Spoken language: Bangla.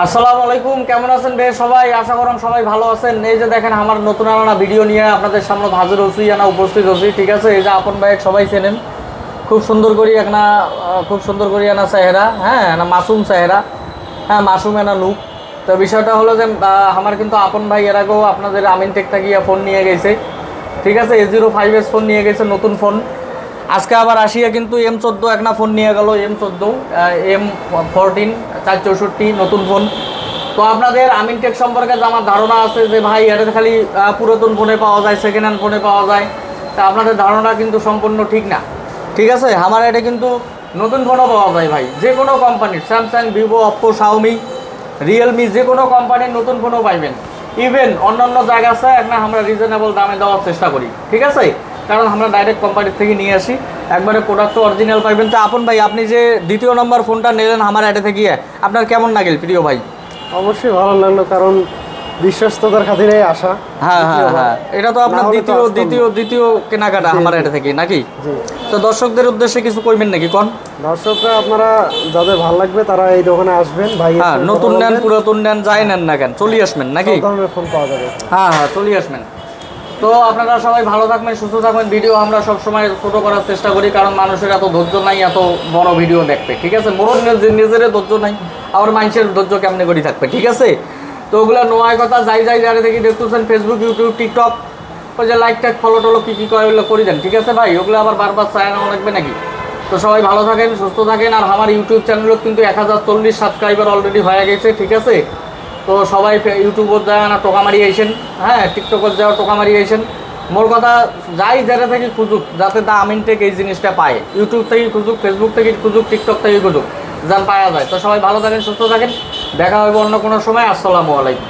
আসসালামু আলাইকুম, কেমন আছেন বে সবাই? আশা করলাম সবাই ভালো আছেন। এই যে দেখেন আমার নতুন আনা ভিডিও নিয়ে আপনাদের সামনে হাজির হচ্ছি, উপস্থিত হচ্ছি। ঠিক আছে, এই যে আপন ভাই সবাই চেনেন, খুব সুন্দর করি আনা চেহারা, হ্যাঁ না মাসুম চেহারা, হ্যাঁ মাসুম এনা লুক। তো বিষয়টা হলো যে আমার কিন্তু আপন ভাই এর আগেও আপনাদের আমিনটেক থাকিয়া ফোন নিয়ে গেছে। ঠিক আছে, A05s ফোন নিয়ে গেছে, নতুন ফোন। আজকে আবার আসিয়া কিন্তু M14 একটা ফোন নিয়ে গেল, M14 M14 464 নতুন ফোন। তো আপনাদের আমিনটেক সম্পর্কে যে আমার ধারণা আছে যে ভাই এটা খালি পুরাতন ফোনে পাওয়া যায়, সেকেন্ড হ্যান্ড ফোনে পাওয়া যায়, তা আপনাদের ধারণা কিন্তু সম্পূর্ণ ঠিক না। ঠিক আছে, আমার এটা কিন্তু নতুন ফোনও পাওয়া যায় ভাই, যে কোনো কোম্পানির, Samsung, Vivo, Oppo, Xiaomi, Realme, যে কোনো কোম্পানির নতুন ফোনও পাইবেন। ইভেন অন্যান্য জায়গা আছে একটা আমরা রিজনেবল দামে দেওয়ার চেষ্টা করি। ঠিক আছে, কারণ আমরা ডাইরেক্ট কোম্পানির থেকে নিয়ে আসি, একবারে প্রোডাক্ট অরিজিনাল পাইবেন। তো আপন ভাই, আপনি যে দ্বিতীয় নম্বর ফোনটা নিলেন আমার অ্যাডে থেকে, আপনার কেমন লাগল প্রিয় ভাই? অবশ্যই ভালো লাগলো, কারণ বিশ্বস্ততার খাতিরে আসা। হ্যাঁ হ্যাঁ হ্যাঁ, এটা তো আপনার দ্বিতীয় কেনাকাটা আমার এটা থেকে নাকি? তো দর্শকদের উদ্দেশ্যে কিছু কইবেন নাকি কোন? দর্শকরা আপনারা যাদের ভালো লাগবে তারা এই দোকানে আসবেন ভাই। হ্যাঁ, নতুন নেন পুরাতন নেন যাই নেন না কেন চলে আসবেন নাকি? সব ধরনের ফোন পাওয়া যাবে। হ্যাঁ হ্যাঁ, চলে আসবেন। তো আপনারা সবাই ভালো থাকবেন, সুস্থ থাকবেন। ভিডিও আমরা সবসময় ছোটো করার চেষ্টা করি, কারণ মানুষের এত ধৈর্য নাই এত বড় ভিডিও দেখবে। ঠিক আছে, মোর নিজের ধৈর্য নাই, আবার মানুষের ধৈর্য কেমনে করে থাকবে। ঠিক আছে, তো ওগুলো নয় কথা, যাই যারা দেখি দেখতেছেন ফেসবুক, ইউটিউব, টিকটক, ওই যে লাইক টাইক ফলো টলো কী কয় ওগুলো করে দেন। ঠিক আছে ভাই, ওগুলো আবার বারবার চায় না লাগবে নাকি? তো সবাই ভালো থাকেন, সুস্থ থাকেন। আর আমার ইউটিউব চ্যানেলও কিন্তু 1040 সাবস্ক্রাইবার অলরেডি হয়ে গেছে। ঠিক আছে, তো সবাই ইউটিউবত যায় না টোকা মারি আইসেন, হ্যাঁ টিকটকত যাওয়া টোকা মারি আইসেন। মোর কথা, যাই যেটা থেকে খুঁজুক, যাতে দা আমিনটেক এই জিনিসটা পায়। ইউটিউব থেকে খুঁজুক, ফেসবুক থেকে খুঁজুক, টিকটক থেকে খুঁজুক, যান পাওয়া যায়। তো সবাই ভালো থাকেন, সুস্থ থাকেন, দেখা হবে অন্য কোনো সময়। আসসালামু আলাইকুম।